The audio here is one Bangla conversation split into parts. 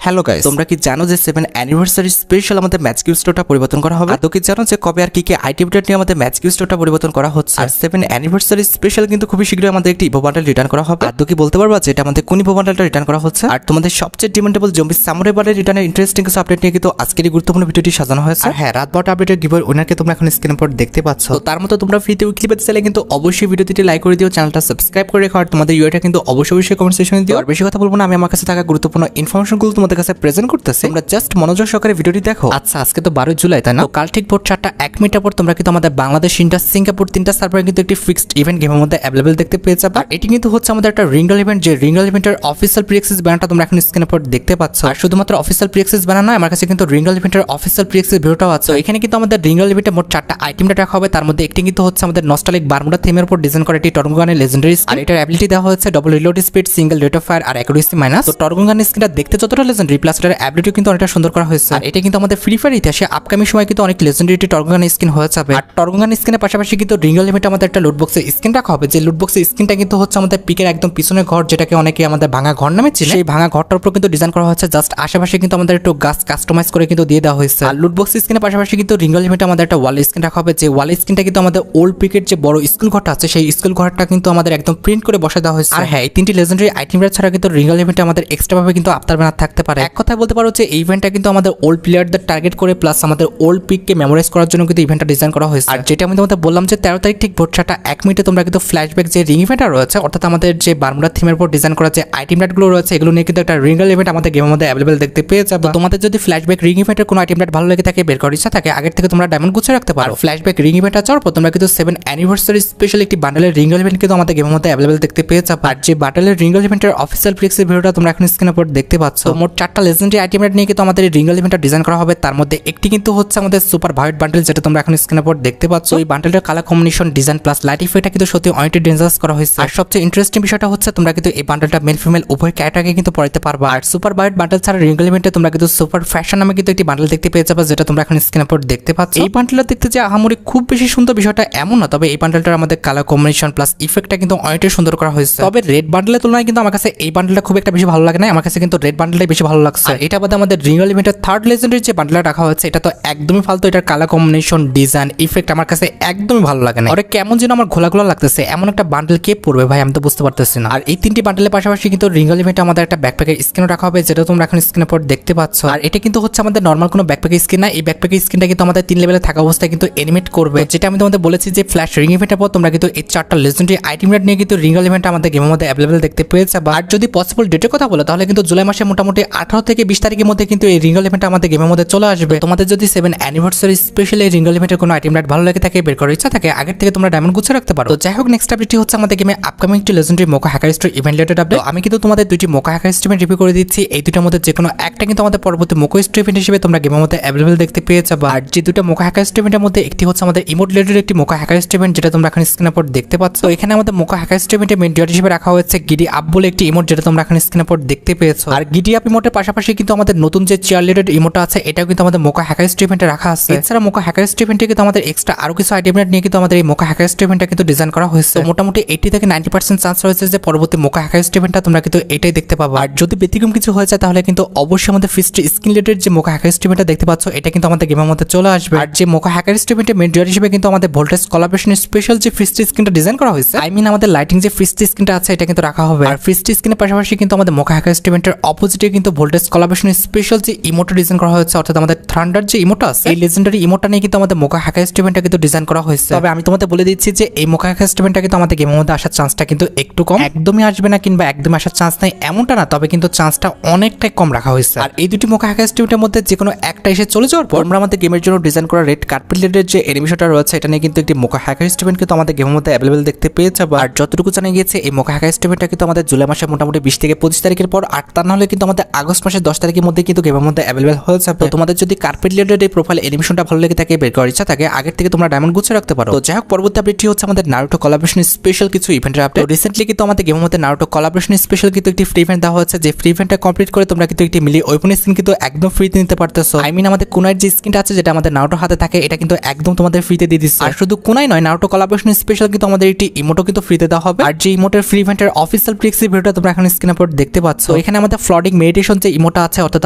হ্যালো গাইস, তোমরা কি জানো যে 7 অ্যানিভার্সারি স্পেশাল আমাদের ম্যাচ কিউ স্টোরটা পরিবর্তন করা হবে? আর তো কি জানো যে কবে আর কি আইটেম আপডেট নিয়ে আমাদের ম্যাচ কিউ স্টোরটা পরিবর্তন করা হচ্ছে? আর 7 অ্যানিভার্সারি স্পেশাল কিন্তু খুবই শীঘ্রই আমাদের একটি ইভো বান্ডেল রিটার্ন করা হবে। আর তো কি বলতে পারবা যে এটা আমাদের কোন ইভো বান্ডেলটা রিটার্ন করা হচ্ছে? আর তোমাদের সবচেয়ে ডিমান্ডেবল জম্বি সামুরাই বান্ডেল রিটার্নের ইন্টারেস্টিং কিছু আপডেট নিয়ে কিন্তু আজকের এই গুরুত্বপূর্ণ ভিডিওটি সাজানো হয়েছে। আর হ্যাঁ, রাত 12টা আপডেটের গিভওয়ে উইনারকে তোমরা এখন স্ক্রিনের উপর দেখতে পাচ্ছ। তো তার মতো তোমরা ফ্রিতে উইকলি পেতে চাইলে কিন্তু অবশ্যই ভিডিওটিতে লাইক করে দিও, চ্যানেলটা সাবস্ক্রাইব করে রেখো। আর তোমাদের ইউআইটা কিন্তু অবশ্যই কমেন্ট সেকশনে দিও। আর বেশি কথা বলবো না, আমি আমার কাছে থাকা গুরুত্বপূর্ণ ইনফরমেশনগুলো তোমাদের কাছে প্রেজেন্ট করতেছি। তোমরা জাস্ট মনোযোগ সহকারে ভিডিওটি দেখো। আচ্ছা, আজকে তো 12 জুলাই, তাই না? তো কাল ঠিক ভোর 4:01 পর তোমরা কিন্তু আমাদের বাংলাদেশ, ইন্ডিয়া, সিঙ্গাপুর 3টা সার্ভারে কিন্তু একটি ফিক্সড ইভেন্ট গেমের মধ্যে অ্যাভেলেবল দেখতে পেয়ে যাবে। আর এটি কিন্তু হচ্ছে আমাদের একটা রিঙ্গল ইভেন্ট, যে রিঙ্গল ইভেন্টের অফিসিয়াল প্রি-অ্যাক্সেস ব্যানারটা তোমরা এখন স্ক্রিনের উপর দেখতে পাচ্ছ। আর শুধুমাত্র অফিসিয়াল প্রি-অ্যাক্সেস ব্যানার নয়, আমার কাছে কিন্তু রিঙ্গল ইভেন্টের অফিসিয়াল প্রি-অ্যাক্সেস ভিডিওটাও আছে। এখানে কিন্তু আমাদের রিঙ্গল ইভেন্টে মোট 4টা আইটেম রাখা হবে। তার মধ্যে একটি কিন্তু হচ্ছে আমাদের নস্টালিক বারমুডা থিমের উপর ডিজাইন করা একটি টর্গনগানের লেজেন্ডারি স্কিন। আর এটার অ্যাবিলিটি দেওয়া হচ্ছে double reload speed, single rate of fire আর অ্যাকুরেসি মাইনাস। তো টর্গনগানের স্কিনটা দেখতে যতটা লেজেন্ডারি, প্লাস এটার অ্যাবিলিটি কিন্তু অনেকটা সুন্দর করা হয়েছে। আর এটা কিন্তু আমাদের ফ্রি ফায়ার ইতিহাসে আপকামিং সময় কিন্তু অনেক লেজেন্ডারি টর্গনগান স্কিন হয়ে যাবে। আর টর্গনগান স্কিনের পাশাপাশি কিন্তু রিঙ্গল ইভেন্টে আমাদের একটা লুটবক্সের স্কিন রাখা হবে, যে লুটবক্সের স্কিনটা কিন্তু হচ্ছে আমাদের পিকের একদম পিছনের ঘর, যেটাকে অনেকে আমাদের ভাঙা ঘর নামে চিনে। সেই ভাঙা ঘরটার উপর কিন্তু ডিজাইন করা হচ্ছে, জাস্ট আশেপাশে কিন্তু আমাদের একটু গাছ কাস্টমাইজ করে কিন্তু দিয়ে দেওয়া হয়েছে। আর লুটবক্স স্কিনের পাশাপাশি কিন্তু রিঙ্গল ইভেন্টে আমাদের একটা ওয়াল স্কিন রাখা হবে, যে ওয়াল স্কিনটা কিন্তু আমাদের ওল্ড পিকের যে বড় স্কুল ঘরটা আছে, সেই স্কুল ঘরটা কিন্তু আমাদের একদম প্রিন্ট করে বসে দেওয়া হয়েছে। আর হ্যাঁ, এই 3টি লেজেন্ডারি আইটেম ছাড়া কিন্তু রিঙ্গল ইভেন্টে আমাদের এক্সট্রা ভাবে কিন্তু আফতার ব্যানার থাকতে পারে। এক কথায় বলতে পারো যে এই ইভেন্টটা কিন্তু আমাদের ওল্ড প্লেয়ারদের টার্গেট করে, প্লাস আমাদের ওল্ড পিককে মেমোরাইজ করার জন্য কিন্তু ইভেন্টটা ডিজাইন করা হয়েছে। আর যেটা আমি তোমাদের বললাম যে 13 তারিখ ঠিক ভোর 4:01 তোমরা কিন্তু ফ্ল্যাশব্যাক যে রিং ইভেন্টটা রয়েছে, অর্থাৎ আমাদের যে বারমুডা থিমের উপর ডিজাইন করা যে আইটেম গুলো রয়েছে, এগুলো নিয়ে কিন্তু একটা রিঙ্গল ইভেন্ট আমাদের গেমের মধ্যে অ্যাভেলেবল দেখতে পেয়ে যাবে। তোমাদের যদি ফ্ল্যাশব্যাক রিং ইভেন্টের কোনো আইটেম ভালো লেগে থাকে, বের করার ইচ্ছা থাকে, আগের থেকে তোমরা ডায়মন্ড গুছিয়ে রাখতে পারো। ফ্ল্যাশব্যাক রিং ইভেন্টটা চাওয়ার পর তোমরা কিন্তু 7 অ্যানিভার্সারি স্পেশাল একটি বান্ডেলের রিঙ্গল ইভেন্ট কিন্তু আমাদের গেমের মধ্যে অ্যাভেলেবল দেখতে পেয়ে যাবে। আর যে বান্ডেলের রিঙ্গল ইভেন্টের অফিসিয়াল প্রি-অ্যাক্সেস ভিডিওটা তোমরা এখন স্ক্রিনের উপর দেখতে পাচ্ছ। মোট 4টা লেজেন্ডারি আইটেম নিয়ে কিন্তু আমাদের এই রিঙ্গল ইভেন্টটা ডিজাইন করা হবে। তার মধ্যে একটি কিন্তু হচ্ছে আমাদের সুপার ভাইট বান্ডেল, যেটা তোমরা এখন স্ক্রিনের উপর দেখতে পাচ্ছ। এই বান্ডেলটার colour combination, design plus light ইফেক্টটা কিন্তু সত্যি অনেকটা ডেঞ্জারাস করা হয়েছে। আর সবচেয়ে ইন্টারেস্টিং বিষয়টা হচ্ছে তোমরা কিন্তু এই বান্ডেলটা মেল ফিমেল উভয় ক্যারেক্টারকে কিন্তু পড়াতে পারবা। আর সুপার ভাইট বান্ডেল ছাড়া রিঙ্গল ইভেন্টে তোমরা কিন্তু সুপার ফ্যাশন নামে কিন্তু একটি বান্ডেল দেখতে পেয়ে যাবে, যেটা তোমরা এখন স্ক্রিনের উপর দেখতে পাচ্ছ। এই বান্ডেলটা দেখতে যে আহামরি খুব বেশি সুন্দর বিষয়টা এমন না, তবে এই বান্ডেলটার আমাদের কালার কম্বিনেশন প্লাস ইফেক্টটা কিন্তু অনেকটাই সুন্দর করা হয়েছে। তবে রেড বান্ডেলের তুলনায় কিন্তু আমার কাছে এই বান্ডেলটা খুব একটা বেশি ভালো লাগে না। আমার কাছে কিন্তু রেড বান্ডেলটাই বেশি ভালো লাগছে। এটা বাদে আমাদের রিঙ্গল ইভেন্টের থার্ড লেজেন্ডারি যে বান্ডেলটা রাখা হয়েছে, এটা তো একদমই ফালতু। এটার কালার কম্বিনেশন, ডিজাইন, ইফেক্ট আমার কাছে একদমই ভালো লাগে না। ওটা কেমন যেন আমার ঘোলা লাগতেছে। এমন একটা বান্ডেল কে পড়বে ভাই, আমি তো বুঝতে পারতেছি না। আর এই 3টি বান্ডেলের পাশাপাশি কিন্তু রিঙ্গল ইভেন্টে আমাদের একটা ব্যাকপ্যাকের স্কিন রাখা হবে, যেটা তোমরা এখন স্ক্রিনের উপর দেখতে পাচ্ছ। আর এটা কিন্তু হচ্ছে আমাদের নর্মাল কোনো ব্যাকপ্যাকের স্কিন না। এই ব্যাকপ্যাকের স্কিনটা কিন্তু আমাদের 3 লেভেলে থাকা অবস্থায় কিন্তু এনিমেট করবে, যেটা আমি তোমাদের বলেছি যে ফ্ল্যাশ রিং ইভেন্টের পর তোমরা কিন্তু এই 4টা লেজেন্ডারি আইটেম নিয়ে কিন্তু রিঙ্গল ইভেন্ট আমাদের গেমের মধ্যে অ্যাভেলেবল দেখতে পেয়ে যাবে। আর যদি পসিবল ডেটের কথা বলে, তাহলে কিন্তু জুলাই মাসে মোটামুটি 18 থেকে 20 তারিখের মধ্যে কিন্তু এই রিঙ্গল ইভেন্ট আমাদের গেমের মধ্যে চলে আসবে। তোমাদের যদি 7 অ্যানিভার্সারি স্পেশাল এই রিঙ্গল ইভেন্টের কোনো আইটেম ভালো লাগে থাকে, বের করার ইচ্ছা থাকে, আগের থেকে তোমরা ডায়মন্ড গুছিয়ে রাখতে পারো। তো যাই হোক, নেক্সট আপডেটটি হচ্ছে আমাদের গেমে আপকামিং একটি legendary Moco hacker store event related update. আমি কিন্তু তোমাদের 2টি মোকা হ্যাকার স্টোর রিভিউ করে দিচ্ছি। এই দুটোর মধ্যে যে কোনো একটা কিন্তু আমাদের পরবর্তী মোকা স্টোর ইভেন্ট হিসেবে তোমরা গেমের মধ্যে অ্যাভেলেবল দেখতে পেয়ে যাবে। আর যে দুটো মোকা হ্যাকার স্টোর ইভেন্টের মধ্যে একটি হচ্ছে আমাদের ইমোট রিলেটেড একটি মোকা হ্যাকার স্টোর ইভেন্ট, যেটা তোমরা এখন স্ক্রিনের উপর দেখতে পাচ্ছ। তো এখানে আমাদের মোকা হ্যাকার স্টোর ইভেন্টের মেইন ডিওর হিসেবে রাখা হয়েছে গিডি আপ বলে একটি ইমোট, যেটা তোমরা এখন স্ক্রিনের উপর দেখতে পেয়েছো। আর গিডি আপ ইমোটের পাশাপাশি কিন্তু আমাদের নতুন যে চেয়ার রিলেটেড ইমোটটা আছে, এটাও কিন্তু আমাদের মোকা হ্যাকার স্টোর ইভেন্টে রাখা আছে। এছাড়া মোকা হ্যাকার স্টোর ইভেন্টে কিন্তু আমাদের এক্সট্রা আরো কিছু আইটেম নিয়ে কিন্তু আমাদের এই মোকা হ্যাকার স্টোর ইভেন্টটা কিন্তু ডিজাইন করা হয়েছে। মোটামুটি 80 থেকে 90% চান্স রয়েছে যে পরবর্তী মোকা হ্যাকার স্টোর ইভেন্টটা তোমরা কিন্তু এটাই দেখতে পাবা। আর যদি ব্যতিক্রম কিছু হয়ে যায়, তাহলে কিন্তু অবশ্যই আমাদের ফিস্ট্রি স্কিন রিলেটেড যে মোকা হ্যাকার স্টোর ইভেন্টটা দেখতে পাচ্ছ, এটা কিন্তু আমাদের গেমের মধ্যে চলে আসবে। আর যে মোকা হ্যাকার স্টোর ইভেন্টের মেইন ডিওর হিসেবে কিন্তু আমাদের ভোল্টেজ কোলাবরেশন স্পেশাল যে ফিস্ট্রি স্কিনটা ডিজাইন করা হয়েছে, আই মিন আমাদের লাইটিং যে ফিস্ট্রি স্কিনটা আছে, এটা কিন্তু রাখা হবে। আর ফিস্ট্রি স্কিনের পাশাপাশি কিন্তু আমাদের মোকা হ্যাকার স্টোর ইভেন্টের অপোজিটে কিন্তু ভোল্টেজ কোলাবরেশন স্পেশাল যে ইমোটা ডিজাইন করা হয়েছে, অর্থাৎ আমাদের থান্ডার যে ইমোটা আছে, এই লেজেন্ডারি ইমোটা নিয়ে কিন্তু আমাদের মোকা হ্যাকার স্টোর ইভেন্টটা কিন্তু ডিজাইন করা হয়েছে। তবে আমি তোমাদের বলে দিচ্ছি যে এই মোকা হ্যাকার স্টোর ইভেন্টটা কিন্তু আমাদের গেমের মধ্যে আসার চান্সটা কিন্তু একটু কম। একদমই আসবে না কিংবা একদমই আসার চান্স নাই এমনটা না, তবে কিন্তু চান্সটা অনেকটাই কম রাখা হয়েছে। আর এই দুটি মোকা হ্যাকার স্টোর ইভেন্টের মধ্যে যে কোনো একটা এসে চলে যাওয়ার পর আমরা আমাদের গেমের জন্য ডিজাইন করা রেড কার্পেট রিলেটেড যে অ্যানিমেশনটা রয়েছে, এটা নিয়ে কিন্তু একটি মোকা হ্যাকার স্টোর ইভেন্ট কিন্তু আমাদের গেমের মধ্যে অ্যাভেলেবল দেখতে পেয়ে যাবে। আর যতটুকু জানা গিয়েছে, এই মোকা হ্যাকার স্টোর ইভেন্টটা কিন্তু আমাদের জুলাই মাসে মোটামুটি 20 থেকে 25 তারিখের পর, আর তা না হলে কিন্তু আমাদের আগস্ট মাসের 10 তারিখের মধ্যে কিন্তু গেমের মধ্যে অ্যাভেলেবল হয়ে যাবে। তোমাদের যদি কার্পেট রিলেটেড এই প্রোফাইল অ্যানিমেশনটা ভালো লেগে থাকে, বের করার ইচ্ছা থাকে, আগের থেকে তোমরা ডায়মন্ড গুছিয়ে রাখতে পারো। তো যাই হোক, পরবর্তী আপডেটটি হচ্ছে আমাদের নারুটো কোলাবরেশন স্পেশাল কিছু ইভেন্টের আপডেট। রিসেন্টলি কিন্তু আমাদের গেমের মধ্যে নারুটো কোলাবরেশন স্পেশাল কিন্তু একটি ফ্রি ইভেন্ট দেওয়া হচ্ছে, যে ফ্রি ইভেন্টটা কমপ্লিট করে তোমরা কিন্তু একটি মিলি ওয়েপন স্কিন কিন্তু একদম ফ্রিতে নিতে পারতেছো। আই মিন আমাদের কুনাইর যে স্কিনটা আছে, যেটা আমাদের নারুটোর হাতে থাকে, এটা কিন্তু একদম তোমাদের ফ্রিতে দিয়ে দিচ্ছে। আর শুধু কুনাই নয়, নারুটো কোলাবরেশন স্পেশাল কিন্তু আমাদের একটি ইমোটো কিন্তু ফ্রিতে দেওয়া হবে। আর যে ইমোটের ফ্রি ইভেন্টের অফিসিয়াল প্রি-অ্যাক্সেস ভিডিওটা তোমরা এখন স্ক্রিনের উপর দেখতে পাচ্ছ, এখানে আমাদের ফ্লডিং মেডিটেশন মেডিটেশন যে ইমোটা আছে অর্থাৎ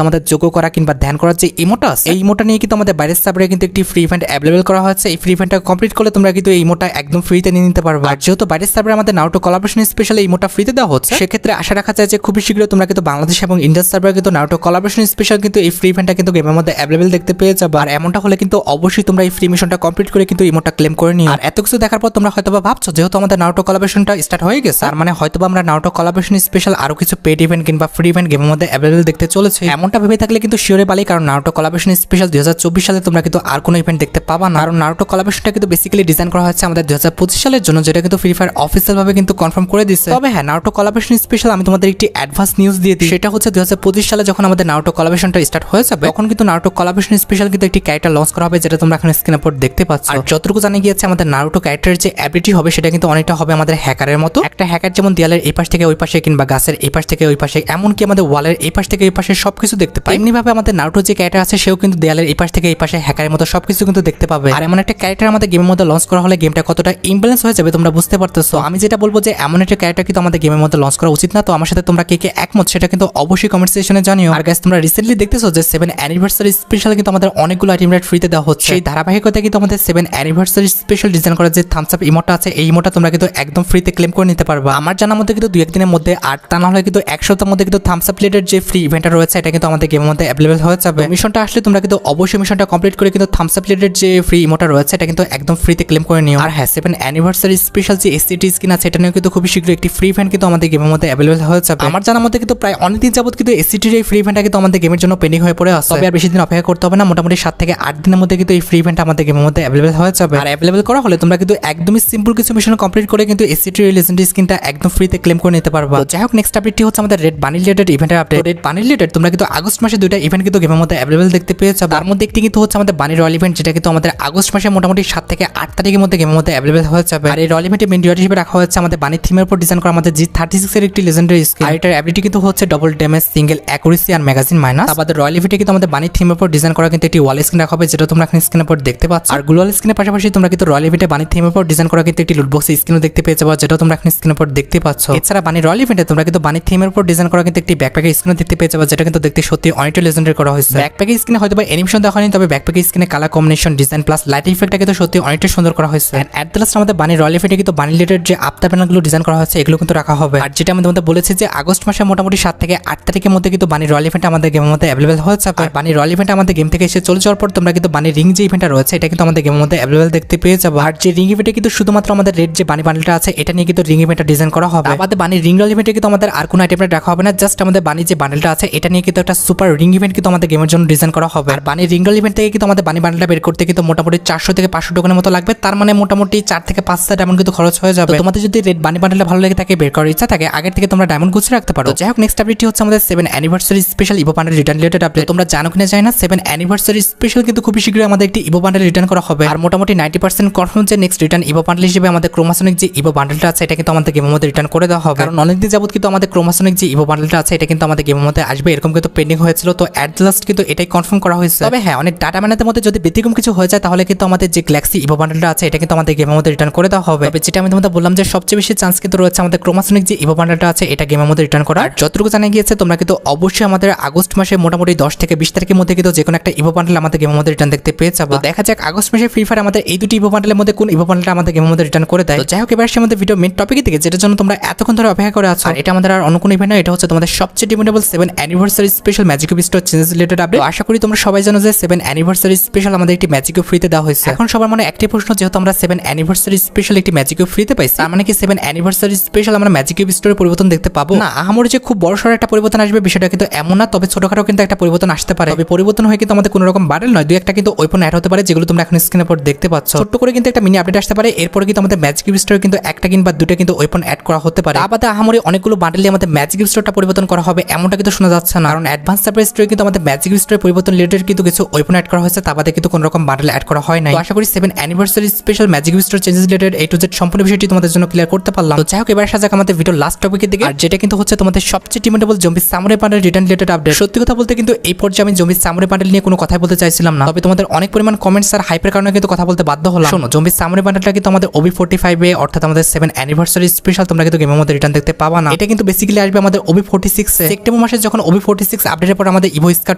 আমাদের যোগ করা কিংবা ধ্যান করার যে ইমোটা আছে এই ইমোটা নিয়ে কিন্তু আমাদের বাইরের সার্ভারে কিন্তু একটি ফ্রি ইভেন্ট অ্যাভেলেবল করা হয়েছে। এই ফ্রি ইভেন্টটা কমপ্লিট করলে তোমরা কিন্তু এই ইমোটা একদম ফ্রিতে নিয়ে নিতে পারবে। আর যেহেতু বাইরের সার্ভারে আমাদের নারুটো কোলাবোরেশন স্পেশাল ইমোটা ফ্রিতে দেওয়া হচ্ছে, সেক্ষেত্রে আশা রাখা যায় যে খুবই শীঘ্রই তোমরা কিন্তু বাংলাদেশ এবং ইন্ডিয়ান সার্ভারে কিন্তু নারুটো কোলাবোরেশন স্পেশাল কিন্তু এই ফ্রি ইভেন্টটা কিন্তু গেমের মধ্যে অ্যাভেলেবল দেখতে পেয়ে যাবে। আর এমনটা হলে কিন্তু অবশ্যই তোমরা এই ফ্রি মিশনটা কমপ্লিট করে কিন্তু ইমোটা ক্লেম করে নিও। আর এত কিছু দেখার পর তোমরা হয়তোবা ভাবছো যেহেতু আমাদের নারুটো কোলাবোরেশনটা স্টার্ট হয়ে গেছে, আর মানে হয়তোবা আমরা নারুটো কোলাবোরেশন স্পেশাল আরো কিছু পেড ইভেন্ট কিংবা ফ্রি ইভেন্ট গেমের মধ্যে অ্যাভেলেবল দেখতে চলেছে। এমনটা ভেবে থাকলে কিন্তু শিওরে পালি, কারণ নারুটো কোলাবোরেশন স্পেশাল 2024 সালে তোমরা কিন্তু আর কোনো ইভেন্ট দেখতে পাবা না। কারণ নারুটো কোলাবোরেশনটা কিন্তু বেসিক্যালি ডিজাইন করা হয়েছে আমাদের 2025 সালের জন্য, যেটা কিন্তু ফ্রি ফায়ার অফিসিয়াল ভাবে কিন্তু কনফার্ম করে দিয়েছে। তবে হ্যাঁ, নারুটো কোলাবোরেশন স্পেশাল আমি তোমাদের একটি অ্যাডভান্স নিউজ দিয়ে দিই। সেটা হচ্ছে 2025 সালে যখন আমাদের নারুটো কোলাবোরেশনটা স্টার্ট হয়ে যাবে তখন কিন্তু নারুটো কোলাবোরেশন স্পেশাল কিন্তু একটি ক্যারেক্টার লঞ্চ করা হবে, যেটা তোমরা এখন স্ক্রিনের উপর দেখতে পাচ্ছ। আর যতটুকু জানা গিয়েছে আমাদের নারুটো ক্যারেক্টারের যে অ্যাবিলিটি হবে সেটা কিন্তু অনেকটা হবে আমাদের হ্যাকারের মতো। একটা হ্যাকার যেমন দেয়ালের এই পাশ থেকে ওই পাশে কিংবা গাছের এই পাশ থেকে ওই পাশে, এমনকি আমাদের ওয়ালের এই পাশ থেকে এই পাশে সবকিছু দেখতে পায়, এমনি ভাবে আমাদের নারুটো যে ক্যারেক্টার আছে সেও কিন্তু দেয়ালের এই পাশ থেকে এই পাশে হ্যাকারের মতো সবকিছু কিন্তু দেখতে পাবে। আর এমন একটা ক্যারেক্টার আমাদের গেমের মধ্যে লঞ্চ করা হলে গেমটা কতটা ইমব্যালেন্স হয়ে যাবে তোমরা বুঝতে পারতেছো। আমি যেটা বলবো যে এমন একটা ক্যারেক্টার কিন্তু আমাদের গেমের মধ্যে লঞ্চ করা উচিত না। তো আমার সাথে তোমরা কে কে একমত সেটা কিন্তু অবশ্যই কমেন্ট সেকশনে জানিও। আর গাইস, তোমরা রিসেন্টলি দেখতেছো যে 7 অ্যানিভার্সারি স্পেশাল কিন্তু আমাদের অনেকগুলো আইটেম রাইট ফ্রিতে দেওয়া হচ্ছে। সেই ধারাবাহিকতায় কিন্তু আমাদের 7 অ্যানিভার্সারি স্পেশাল ডিজাইন করা যে থামস আপ ইমোটা আছে এই ইমোটা তোমরা কিন্তু একদম ফ্রিতে ক্লেম করে নিতে পারবা। আমার জানার মধ্যে কিন্তু 2-1 দিনের মধ্যে, আর তা না হলে কিন্তু 1 সপ্তাহের মধ্যে কিন্তু থামস আপ রিলেটেড যে ফ্রি ইভেন্টটা রয়েছে এটা কিন্তু আমাদের গেমের মধ্যে অ্যাভেলেবল হয়ে যাবে। মিশনটা আসলে তোমরা কিন্তু অবশ্যই মিশনটা কমপ্লিট করে কিন্তু থামস আপ রিলেটেড যে ফ্রি ইমোটা রয়েছে এটা কিন্তু একদম ফ্রিতে ক্লেম করে নিও। আর হ্যাঁ, 7 অ্যানিভার্সারি স্পেশাল যে এসসিটি স্কিন আছে এটা নিয়ে কিন্তু খুবই শীঘ্রই একটি ফ্রি ইভেন্ট কিন্তু আমাদের গেমের মধ্যে অ্যাভেলেবল হয়ে যাবে। আমার জানার মধ্যে কিন্তু প্রায় অনেকদিন যাবত কিন্তু এসসিটির এই ফ্রি ইভেন্টটা কিন্তু আমাদের গেমের জন্য পেন্ডিং হয়ে পড়ে আছে। তবে আর বেশি দিন অপেক্ষা করতে হবে না, মোটামুটি 7 থেকে 8 দিনের মধ্যে কিন্তু এই ফ্রি ইভেন্ট আমাদের গেমের মধ্যে অ্যাভেলেবল হয়ে যাবে। আর অ্যাভেলেবল করা হলে তোমরা কিন্তু একদমই সিম্পল কিছু মিশন কমপ্লিট করে কিন্তু এসসিটির লেজেন্ডারি স্কিনটা একদম ফ্রিতে ক্লেম করে নিতে পারবা। যাই হোক, নেক্সট আপডেটটি হচ্ছে আমাদের রেড বানি রিলেটেড ইভেন্টের আপডেট। রেড বানি রিলেটেড তোমরা কিন্তু আগস্ট মাসে দুইটা ইভেন্ট কিন্তু গেমের মধ্যে অ্যাভেলেবল দেখতে পেয়েছো। তার মধ্যে একটি কিন্তু হচ্ছে আমাদের বানি রয়্যাল ইভেন্ট, যেটা কিন্তু আমাদের আগস্ট মাসে মোটামুটি 7 থেকে 8 তারিখের মধ্যে গেমের মধ্যে অ্যাভেলেবল হয়ে যাবে। আর এই রয়্যাল ইভেন্টে মেইন রিওয়ার্ড হিসেবে রাখা হচ্ছে আমাদের বানি থিমের উপর ডিজাইন করা আমাদের G36 এর একটি লেজেন্ডারি স্কিন। আর এটার অ্যাবিলিটি কিন্তু হচ্ছে ডবল ড্যামেজ, সিঙ্গেল অ্যাকুরেসি আর ম্যাগাজিন মাইনাস। আমাদের রয়্যাল ইভেন্টে কিন্তু আমাদের বানি থিমের উপর ডিজাইন করা কিন্তু একটি ওয়াল স্ক্রিন রাখা হবে, যেটা তোমরা এখন স্ক্রিনের উপর দেখতে পাচ্ছ। আর গ্লোবাল স্ক্রিনের পাশাপাশি তোমরা কিন্তু রয়্যাল ইভেন্টে বানি থিমের উপর ডিজাইন করা কিন্তু একটি লুটবক্স স্ক্রিনও দেখতে পেয়ে যাবে, যেটা তোমরা এখন স্ক্রিনের উপর দেখতে পাচ্ছ। এছাড়া বানি রয়্যাল ইভেন্টে তোমরা কিন্তু বানি থিমের উপর ডিজাইন করা কিন্তু একটি ব্যাকপ্যাকের স্ক্রিনও দেখতে পেয়ে যাবে, যেটা কিন্তু দেখতে সত্যি অনেকটা লেজেন্ডারি করা হয়েছে। ব্যাকপ্যাকের স্ক্রিনে হয়তো বা অ্যানিমেশন দেখা হয়নি, তবে ব্যাকপ্যাকের স্ক্রিনে colour combination, design plus light ইফেক্টটা কিন্তু সত্যি অনেকটা সুন্দর করা হয়েছে। এন্ড এট দ্য লাস্ট আমাদের বানি রয়্যাল ইভেন্টে কিন্তু বানি রিলেটেড যে আফটার প্যানেলগুলো ডিজাইন করা হয়েছে এগুলো কিন্তু রাখা হবে। আর যেটা আমি তোমাদের বলেছি যে আগস্ট মাসে মোটামুটি 7 থেকে 8 তারিখের মধ্যে কিন্তু বানি রয়্যাল ইভেন্ট আমাদের গেমের মধ্যে অ্যাভেলেবল হয়ে যাবে। আর বানি রয়্যাল ইভেন্ট আমাদের গেম থেকে এসে চলে যাওয়ার পর তোমরা কিন্তু বানি রিং যে ইভেন্টটা রয়েছে এটা কিন্তু আমাদের গেমের মধ্যে অ্যাভেলেবল দেখতে পেয়ে যাবে। আর যে রিং ইভেন্টে কিন্তু শুধুমাত্র আমাদের রেড যে বানি বান্ডেলটা আছে এটা নিয়ে কিন্তু রিং ইভেন্টটা ডিজাইন করা হবে। আমাদের বানি রিং রয়্যাল ইভেন্টে কিন্তু আমাদের আর কোনো আইটেমটা রাখা হবে না, জাস্ট আমাদের বানি যে বান্ডেলটা আছে এটা নিয়ে কিন্তু একটা সুপার রিং ইভেন্ট কিন্তু আমাদের গেমের জন্য ডিজাইন করা হবে। আর বানি রিং রয়্যাল ইভেন্ট থেকে কিন্তু আমাদের বানি বান্ডেলটা বের করতে কিন্তু মোটামুটি 400 থেকে 500 টোকেনের মতো লাগবে। তার মানে মোটামুটি 4 থেকে 5,000 ডায়মন্ড কিন্তু খরচ হয়ে যাবে। তোমাদের যদি রেড বানি বান্ডেলটা ভালো লাগে থাকে বের করার ইচ্ছা থাকে আগের থেকে তোমরা ডায়মন্ড গুছিয়ে রাখতে পারো। যাই হোক, নেক্সট আপডেটটি হচ্ছে আমাদের 7 anniversary special Evo bundle return related update. তোমরা জানো কিনা জানি না, 7 অ্যানিভার্সারি স্পেশাল কিন্তু খুবই শীঘ্রই আমাদের একটি ইভো বান্ডেল রিটার্ন করা হবে। আর মোটামুটি 90% কনফার্ম যে নেক্সট রিটার্ন ইভো বান্ডেল হিসেবে আমাদের ক্রোমাসনিক যে ইভো বান্ডেলটা আছে এটা কিন্তু আমাদের গেমের মধ্যে রিটার্ন করে দেওয়া হবে। কারণ অনেকদিন যাবত কিন্তু আমাদের ক্রোমাসনিক যে ইভো বান্ডেলটা আছে এটা কিন্তু আমাদের গেমের মধ্যে আসবে এরকম কিন্তু পেন্ডিং হয়েছিল। তো অ্যাট লাস্ট কিন্তু এটাই কনফার্ম করা হয়েছে। তবে হ্যাঁ, অনেক ডাটা ম্যানেজের মধ্যে যদি ব্যতিক্রম কিছু হয়ে যায় তাহলে কিন্তু আমাদের যে গ্যালাক্সি ইভো বান্ডেলটা আছে এটা কিন্তু আমাদের গেমের মধ্যে রিটার্ন করে দেওয়া হবে। তবে যেটা আমি তোমাদের বললাম যে সবচেয়ে বেশি চান্স কিন্তু রয়েছে আমাদের ক্রোমাসনিক যে ইভো বান্ডেলটা আছে এটা গেমের মধ্যে রিটার্ন করা। আর যতটুকু জানা গিয়েছে তোমরা কিন্তু অবশ্যই আমাদের আগস্ট মাসে মোটামুটি 10 থেকে 20 তারিখের মধ্যে কিন্তু যে কোনো একটা ইভো বান্ডেল আমাদের গেমের মধ্যে রিটার্ন দেখতে পেয়ে যাবো। দেখা যাক আগস্ট মাসে ফ্রি ফায়ার আমাদের এই দুটি ইভো বান্ডেলের মধ্যে কোন ইভো বান্ডেলটা আমাদের গেমের মধ্যে রিটার্ন করে দেয়। যাই হোক, এবার আমাদের ভিডিও মেইন টপিকের দিকে, যেটার জন্য তোমরা এতক্ষণ ধরে অপেক্ষা করে আছো। আর এটা আমাদের আর অন্য কোনো ইভেন্ট না, এটা হচ্ছে তোমাদের সবচেয়ে demandable 7 anniversary special magic cube store changes related update. আশা করি তোমরা সবাই জানো যে 7 অ্যানিভার্সারি স্পেশাল আমাদের একটি ম্যাজিক কিউব ফ্রিতে দেওয়া হয়েছে। এখন সবার মনে একটি প্রশ্ন, যেহেতু আমরা 7 অ্যানিভার্সারি স্পেশাল একটি ম্যাজিক কিউব ফ্রিতে পাইছি, তার মানে কি 7 অ্যানিভার্সারি স্পেশাল আমরা ম্যাজিক কিউব স্টোরে পরিবর্তন দেখতে পাবো? না, আহামরি যে খুব বড় সড় একটা পরিবর্তন আসবে বিষয়টা কিন্তু এমন না, তবে ছোটখাটো কিন্তু একটা পরিবর্তন আসতে পারে। তবে পরিবর্তন হয়ে কিন্তু আমাদের কোনো রকম বান্ডেল নয়, দুই একটা কিন্তু ওয়েপন অ্যাড হতে পারে, যেগুলো তোমরা এখন স্ক্রিনের উপর দেখতে পাচ্ছ। ছোট্ট করে কিন্তু একটা মিনি আপডেট আসতে পারে। এরপরে কিন্তু আমাদের ম্যাজিক কিউব স্টোরে কিন্তু একটা কিংবা দুটো কিন্তু ওয়েপন অ্যাড করা হতে পারে। আপাতত আহামরি অনেকগুলো বান্ডেলে আমাদের ম্যাজিক কিউব স্টোরটা পরিবর্তন করা হবে এমনটা কিন্তু শোনা যাচ্ছে না। কারণ অ্যাডভান্স সার্ভার স্টোরে কিন্তু আমাদের ম্যাজিক কিউব স্টোরে পরিবর্তন রিলেটেড কিন্তু কিছু ওয়েপন অ্যাড করা হয়েছে, তার বাদে কিন্তু কোনো রকম বান্ডেল অ্যাড করা হয় নাই। তো আশা করি 7 anniversary special magic cube store changes related A to Z সম্পূর্ণ বিষয়টি তোমাদের জন্য ক্লিয়ার করতে পারলাম। তো যাই হোক, এবার আসা যাক আমাদের ভিডিওর লাস্ট টপিকের দিকে, আর যেটা কিন্তু হচ্ছে তোমাদের সবচেয়ে demandable zombie samurai bundle return related update. সত্যি কথা বলতে কিন্তু এই পর্যায়ে আমি জম্বি সামুরাই বান্ডেল নিয়ে কোনো কথা বলতে চাইছিলাম না, তবে তোমাদের অনেক পরিমাণ কমেন্টস আর হাইপের কারণে কিন্তু কথা বলতে বাধ্য হলাম। শোনো, জম্বি সামুরাই বান্ডেলটা কিন্তু আমাদের OB45 এ অর্থাৎ আমাদের 7 অ্যানিভার্সারি স্পেশাল তোমরা কিন্তু গেমের মধ্যে রিটার্ন দেখতে পাবা না। এটা কিন্তু বেসিক্যালি আসবে আমাদের OB46 এ সেপ্টেম্বর মাসে অবশেষে যখন OB46 আপডেটের পর আমাদের ইভো স্কার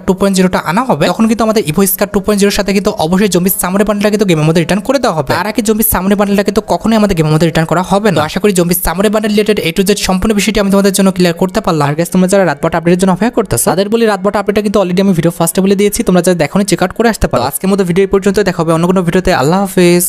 2.0টা আনা হবে, তখন কিন্তু আমাদের ইভো স্কার 2.0 সাথে কিন্তু অবশ্যই জম্বি সামুরাই বান্ডেলটা কিন্তু গেমের মধ্যে রিটার্ন করে দেওয়া হবে। আর আগে জম্বি সামুরাই বান্ডেলটা কিন্তু কখনোই আমাদের গেমের মধ্যে রিটার্ন করা হবে না। আশা করি zombie samurai bundle related A to Z সম্পূর্ণ বিষয়টি আমি তোমাদের জন্য ক্লিয়ার করতে পারলাম। আর গাইস, তোমরা যারা রাতবাট আপডেটের জন্য অপেক্ষা করতেছো, তাদের বলি রাতবাট আপডেটটা কিন্তু অলরেডি আমি ভিডিও ফার্স্টে বলে দিয়েছি, তোমরা যারা দেখোনি চেক আউট করে আসতে পারো। আজকের মতো ভিডিও এই পর্যন্ত, দেখা হবে অন্য কোনো ভিডিওতে। আল্লাহ হাফেজ।